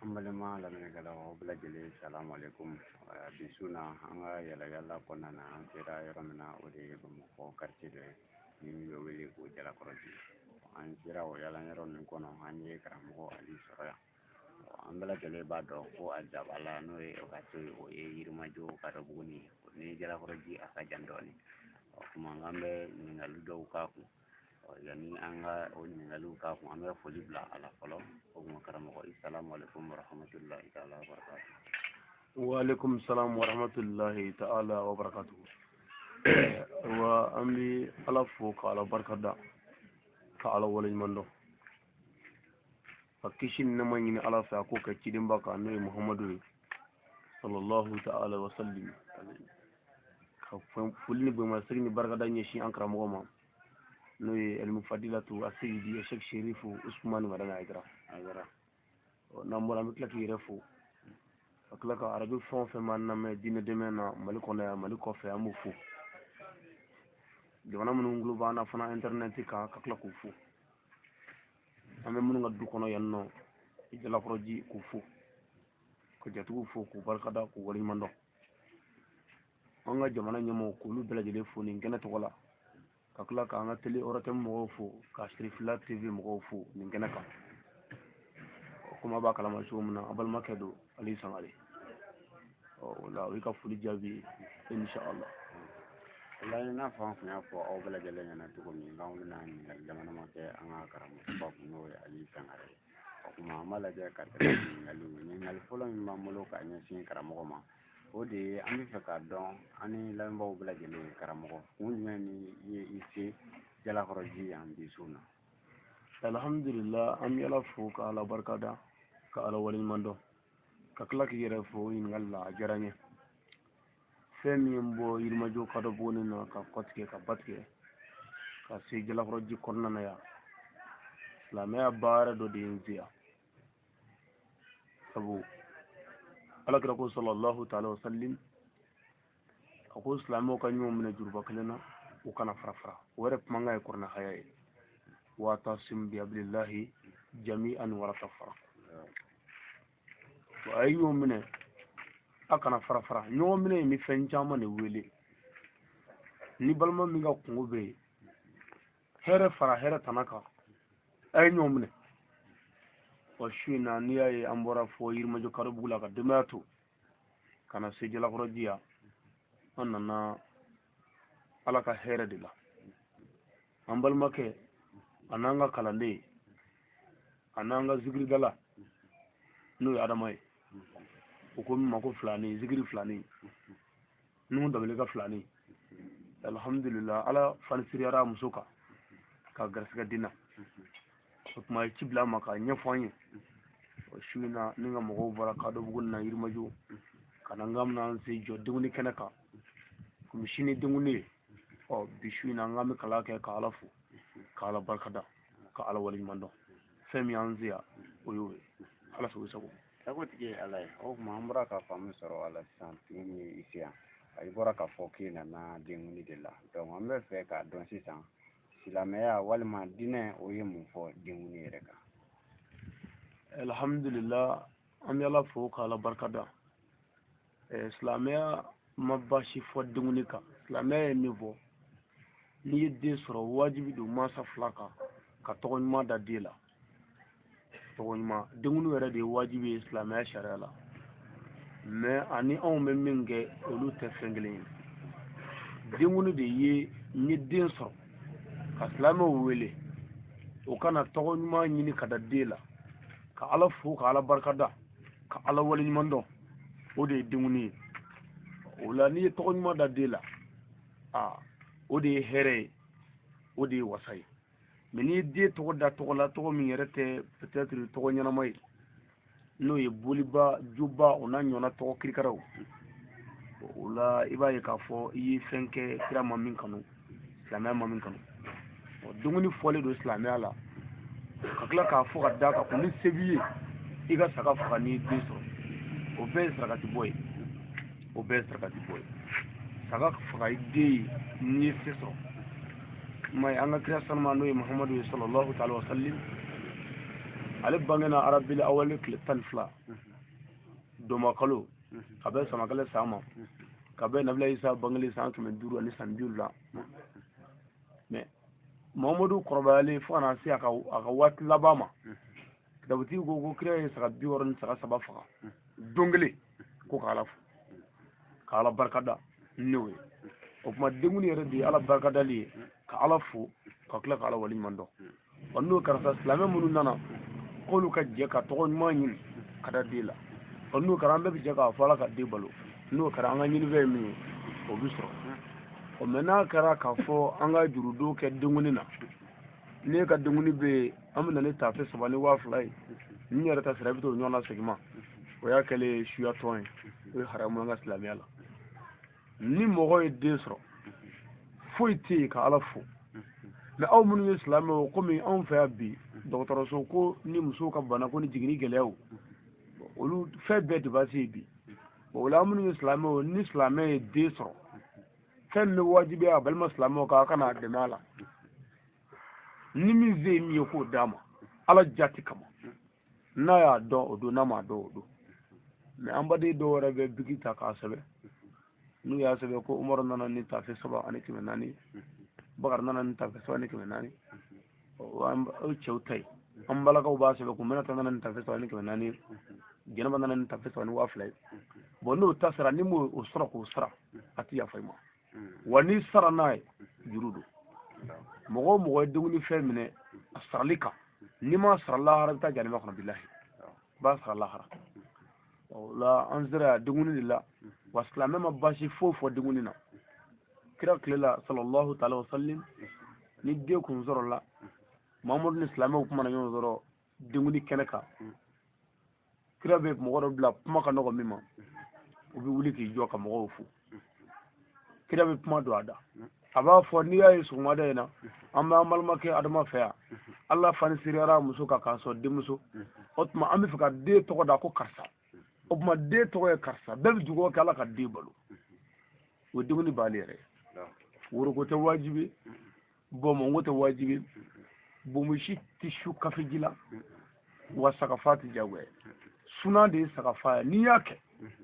Ambalima lamɛnnikɛla o bɛɛ lajɛlen salamu alaikum bi su na an ka yala kɔnɔna na an sera yɔrɔ min na o de ye Bamakɔ quartier dɔ ye min bɛ wele ko Jalakɔrɔji an sera o yala yɔrɔ ninnu kɔnɔ an ye karamɔgɔ Ali sɔrɔ yan an bɛɛ lajɛlen b'a dɔn ko a jabala n'o ye o ka to o ye Yirimajɔ Kadɔbugu ni Jalakɔrɔji a ka jan dɔɔnin kuma an bɛ ɲininkali dɔw k'a kun yani an ka o ɲininkaliw k'a kun an bɛ foli bila ala fɔlɔ o kuma karamɔgɔ assalamu alaikum warahmatullahi ta'ala wabarakatuh. Wa alaikum salam warahmatullahi ta'ala wabarakatuh. Wa an bɛ ala fo ka ala barikada ka ala waleɲuman dɔn ka kisi ni nɛɛma ɲini ala fɛ a k'o kɛ cidenba kan n'o ye Muhamadu ye sallallahu ta'ala wa sallim ka foli ni bonyamasegin ni barikada ɲɛsin an karamɔgɔ ma n'o ye Elmufadilatu Aseyidi Sheikh Sherifu Usmanu Madani Aidara n'an bɔra an bɛ tila k'i yɛrɛ fo ka tila ka arajo fɛn o fɛn m'an lamɛn diinɛ dɛmɛ na Mali kɔnɔ yan Mali kɔfɛ an b'u fo jamana minnu tulo b'an na fana internet kan ka tila k'u fo an bɛ minnu ka du kɔnɔ yan nɔ Jalakɔrɔji k'u fo ka jatigiw fo k'u barikada k'u waleɲuman dɔn an ka jamana ɲɛmɔgɔw k'olu bɛɛ lajɛlen fo nin kɛnɛ tɔgɔ la ka tila k'an ka télé ORTM mɔgɔw fo ka Sirifila TV mɔgɔw fo nin kɛnɛ kan kuma b'a kalama cogo min na an balimakɛ don Ali Sangare o la o yi ka foli jaabi inshallah. Wallahi n'a fɔ an kun y'a fɔ aw bɛɛ lajɛlen ɲɛna cogo min k'an bɛna ɲininkali damadama kɛ an ka karamɔgɔba kun n'o ye Ali Sangare o kuma an b'a lajɛ ka tɛmɛ ɲininkali fɔlɔ min b'an bolo ka ɲɛsin karamɔgɔ ma o de ye an bɛ fɛ k'a dɔn an ni lamɛnbaaw bɛɛ lajɛlen karamɔgɔ kun jumɛn ni ye i se Jalakɔrɔji yan bi su na. Alhamdulillah an bɛ ala fo ka ala barikada ka ala waleɲuman dɔn ka tila k'i yɛrɛ fo ɲininkali la a diyara n ye fɛn min ye n bɔ Yirimajɔ Kadɔbugu na ka kɔtigɛ ka batigɛ ka se Jalakɔrɔji kɔnɔna na yan silamɛya baara dɔ de ye n se yan sabu alakira ko sallallahu ta'ala wa sallim a ko silamɛw ka ɲɔgɔn minɛ juruba kelen na u kana fara fara o yɛrɛ kumakan ye kɔrɔna haya ye wa'tasimu bihablillahi jami'an wala tafarraqu a ye ɲɔgɔn minɛ a kana fara fara ɲɔgɔn minɛ in bɛ fɛn caman de wele ni balima min ka kungo bɛ yen hɛrɛ fara hɛrɛ tana kan a ye ɲɔgɔn minɛ wa su in na n'i y'a ye an bɔra fɔ Yirimajɔ Kadɔbugu la ka denbaya to ka na se Jalakɔrɔji yan an nana ala ka hɛrɛ de la an balimakɛ a n'an ka kalanden a n'an ka zikiridala n'o ye Adama ye o ko min ma ko filani zikiri filani nuhu dabali ka filani alhamdulillah ala fanisiriyara muso kan ka garisɛgɛ dina o tuma ye ci bila a ma ka ɲɛfɔ an ye o su in na ni ka mɔgɔw bɔra Kadɔbugu na Yirimajɔ ka na n ka bɛna an se jɔ denguli kɛnɛ kan komi sini denguli ye bi su in na n ka bɛ kalan kɛ ka ala fo ka ala barikada ka ala waleɲuman dɔn fɛn min y'an se yan o y'o ye ala sago i sago. Sagotigi ye ala ye o kuma an bɔra ka faamu sɔrɔ a la sisan tigi min ye i se yan a bɔra k'a fɔ k'i nana denguli de la donc an bɛ fɛ k'a dɔn sisan silamɛya walima diinɛ o ye mun fɔ denguli yɛrɛ kan. Alhamdulillah an bɛ ala fo ka ala barikada silamɛya ma basi fɔ denguli kan silamɛya ye min fɔ n'i ye den sɔrɔ wajibi don mansa fila kan ka tɔgɔ ɲuman da den la tɔgɔ ɲuman denguli yɛrɛ de ye wajibi ye silamɛya sariya la mais ani anw bɛ min kɛ olu tɛ fɛn kelen ye denguli de ye n ye den sɔrɔ ka silamɛw wele o kana tɔgɔ ɲuman ɲini ka da den la ka ala fo ka ala barikada ka ala waleɲuman dɔn o de ye denguli ye o la n'i ye tɔgɔ ɲuman da den la o de ye hɛrɛ ye o de ye wasa ye mais n'i ye den tɔgɔ da tɔgɔ la tɔgɔ min yɛrɛ tɛ peut-être tɔgɔ ɲɛnama ye n'o ye boliba joba o n'a ɲɔgɔnna tɔgɔ kirikaraw o la i b'a ye k'a fɔ i ye fɛn kɛ kira ma min kanu silamɛya ma min kanu denguli fɔlen don silamɛya la ka tila k'a fɔ ka da kan ko ni se b'i ye i ka saga faga n'i ye den sɔrɔ o bɛɛ ye sarakati bɔ ye o bɛɛ ye sarakati bɔ ye saga faga i den ye n'i ye se sɔrɔ ma ye an ka kira sanuma n'o ye Muhamadu ye sallallahu ta'ala wa sallim ale bangena arabil awal kile tan fila doma kalo kabe sama kale sama kabe nabila isa bangeli san kɛmɛ duuru ani san 50 mais Muhammadu kɔrɔbayalen fo kana se a ka waati laban ma kitabutigi ko kira ye saga 60 ni saga 3 faga don kelen ko ka Ala fo ka Ala barikada n'o ye o kuma denguni yɛrɛ de ye Ala barikadali ye ka Ala fo ka tila ka Ala waliɲuman dɔn wa n'o karisa silamɛ minnu nana k'olu ka jɛ ka tɔgɔ ɲuman ɲini ka da den la wa n'o kɛra an bɛɛ bɛ jɛ k'a fɔ Ala ka den balo n'o kɛra an ka ɲinifɛn ye min ye o bɛ sɔrɔ o mais n'a kɛra k'a fɔ an ka jurudo kɛ denguni na ne ka denguni bɛ yen an bɛ na ne tafe 3 ni 2000 ye ni yɛrɛ ta sira i bɛ t'o ɲɔgɔn na segin ma o y'a kɛlen suya tɔn ye o ye haramu an ka silamɛya la ni mɔgɔ ye den sɔrɔ foyi tɛ yen ka Ala fo mais aw minnu ye silamɛw komi anw fɛ yan bi dɔgɔtɔrɔso ko ni musow ka bana ko ni jigini gɛlɛyaw olu fɛn bɛɛ de b'a se bi o la an minnu ye silamɛw ni silamɛ ye den sɔrɔ fɛn min bɛ wajibiya a balima silamɛw kan a kana dɛmɛ a la ni min se ye min ye k'o d'a ma Ala jati kama n'a y'a dɔn o don n'a m'a dɔn o don mais an baden dɔw yɛrɛ bɛ biki ta k'a sɛbɛn n'u y'a sɛbɛn ko Umaru nana ni tafe 7 ani 400 Bakari nana ni tafe 7 ani 400 o cɛw ta ye an balakaw b'a sɛbɛn ko Minata nana ni tafe 7 ani 400 Jɛnɛba nana ni tafe 7 ani 2000 bon n'o ta sera ni m'o sɔrɔ k'o sara a tɛ yafa i ma wa ni sara n'a ye juru don mɔgɔ o mɔgɔ ye denguni fɛn minɛ a sarali kan ni ma sara lahara i bɛ taa janɛma kɔnɔ bilahi i b'a sara lahara o la an sera yan denguni de la wa silamɛ ma basi foyi fɔ denguni na kira tile la sallallahu ta'ala wa sallim ni den kun sɔrɔla Muhammadu ni silamɛw kumana ɲɔgɔn sɔrɔ denguni kɛnɛ kan kira bɛ mɔgɔ dɔ bila kuma ka nɔgɔ min ma o bɛ wuli k'i jɔ ka mɔgɔw fo kira bɛ kuma don a da a b'a fɔ n'i y'a ye sɔgɔmada in na an bɛ an balimakɛ Adama fɛ yan Ala fani seriyara muso kan k'a sɔrɔ denmuso o tuma an bɛ fɛ ka den tɔgɔ da ko karisa o tuma den tɔgɔ ye karisa bɛɛ bɛ dugawu kɛ Ala ka den balo o ye denguni b'ale yɛrɛ woroko tɛ wajibi bɔnbɔnko tɛ wajibi bomusi tɛ su kafiji la wa sagafa tɛ jagoya sunan de ye sagafa ye n'i y'a kɛ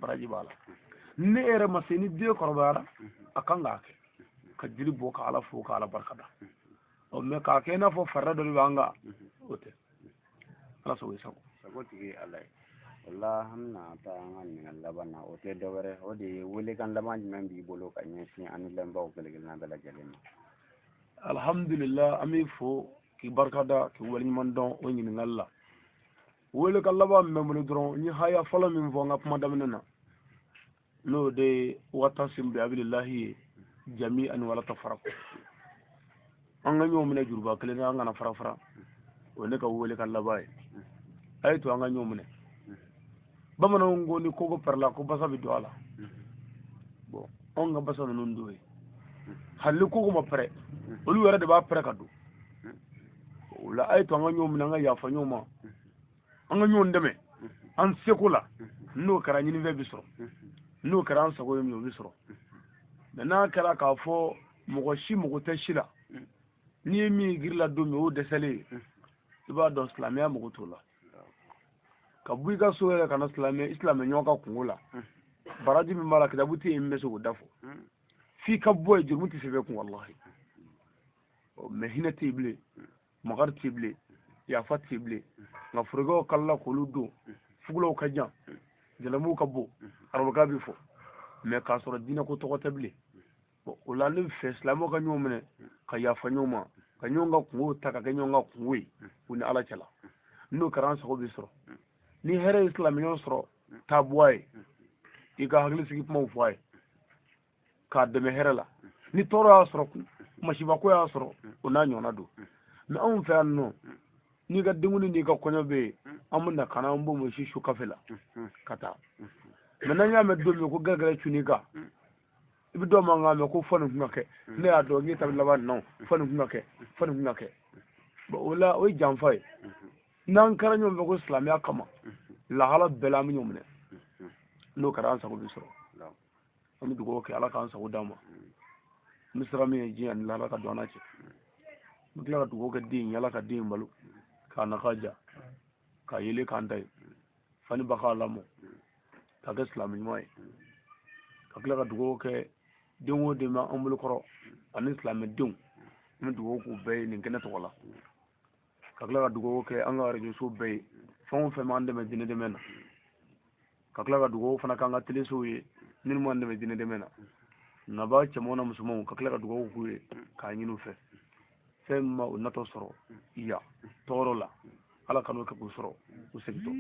baraji b'a la ne yɛrɛ ma se ni den kɔrɔbayara a kan k'a kɛ ka jiri bɔ ka Ala fo ka Ala barikada ɔ mais k'a kɛ i n'a fɔ farida dɔ de b'an kan o tɛ Ala sago i sago sagotigi Ala ye wala an bɛna taa an ka ɲininkali laban na o tɛ dɔ wɛrɛ o de ye welekan laban jumɛn b'i bolo ka ɲɛsin an ni lamɛnbaaw kelenkelenna bɛɛ lajɛlen ma alhamdulillah an b'i fo k'i barikada k'i waleɲuman dɔn o ɲininkali la welekan laban min bɛ n bolo dɔrɔn n ye haya fɔlɔ min fɔ n ka kuma daminɛ na n'o de ye wa'tasimu bihablillahi ye jami'an wala tafarraqu an ka ɲɔgɔn minɛ juruba kelen na an kana fara fara o ye ne ka welekan laban ye a ye to an ka ɲɔgɔn minɛ bamananw ko ni koko pɛrɛla ko basa bɛ don a la bon anw ka basa ninnu don ye hali ni koko ma pɛrɛ olu yɛrɛ de b'a pɛrɛ ka don o la a ye to an ka ɲɔgɔn minɛ an ka yafa ɲɔgɔn ma an ka ɲɔgɔn dɛmɛ an seko la n'o kɛra ɲinifɛn bɛ sɔrɔ n'o kɛra an sago ye min o bɛ sɔrɔ mais n'a kɛra k'a fɔ mɔgɔ si mago tɛ si la n'i ye min girila don min o dɛsɛlen ye i b'a dɔn silamɛya mago t'o la ka bɔ i ka so yɛrɛ ka na silamɛ ɲɔgɔn ka kungo la baraji min b'a la kitabu tɛ yen min bɛ se k'o da fɔ f'i ka bɔ yen jurumu tɛ se bɛɛ kun walahi mais hinɛ tɛ yen bilen makari tɛ yen bilen yafa tɛ yen bilen nka forokɛw kalala k'olu don fugulaw ka jan jalamuw ka bon arabukan bɛ fɔ mais k'a sɔrɔ diinɛ ko tɔgɔ tɛ bilen o la ne bɛ fɛ silamɛw ka ɲɔgɔn minɛ ka yafa ɲɔgɔn ma ka ɲɔgɔn ka kungo ta ka kɛ ɲɔgɔn ka kungo ye u ni Ala cɛla n'o kɛra an sago bɛ sɔrɔ ni hɛrɛ ye silamɛɲɔgɔn sɔrɔ taa bɔ a ye i ka hakili sigi kumaw fɔ a ye k'a dɛmɛ hɛrɛ la ni tɔɔrɔ y'a sɔrɔ masibako y'a sɔrɔ o n'a ɲɔgɔnna don mais anw fɛ yan nɔ n'i ka denguni n'i ka kɔɲɔ bɛ yen an bɛ na ka na an b'o mɔsi su kafe la ka taa mais n'an y'a mɛn don min ko gɛrɛgɛrɛ cunni kan i bɛ dɔn mankan mɛn ko fɔ nin kun ka kɛ ne y'a dɔn k'e ta bɛ laban nin na fɔ nin kun ka kɛ fɔ nin kun ka kɛ bon o la o ye janfa ye n'an kɛra ɲɔgɔn fɛ ko silamɛya kama lahala bɛɛ la an bɛ ɲɔgɔn minɛ n'o kɛra an sago bɛ sɔrɔ an bɛ dugawu kɛ Ala k'an sago d'an ma n bɛ sira min ye diɲɛ ani lahara ka don an na cɛ n bɛ tila ka dugawu kɛ den in Ala ka den in balo k'a nafa diya ka yele kan dai fani baka lamo ka ga islami mai ka kila ka dugo ke dengo de ma ambul koro an islami dum mun dugo ku be ni gena to wala ka kila ka dugo ke an ga rejo so be fon fe man de me dine de mena ka kila ka dugo fana kan ga tele so ye ni mo ande me dine de mena na ba che mona musumo ka kila ka dugo ku ye ka nyinu fe ma unato soro iya toro la ala kanu ka kusoro usegito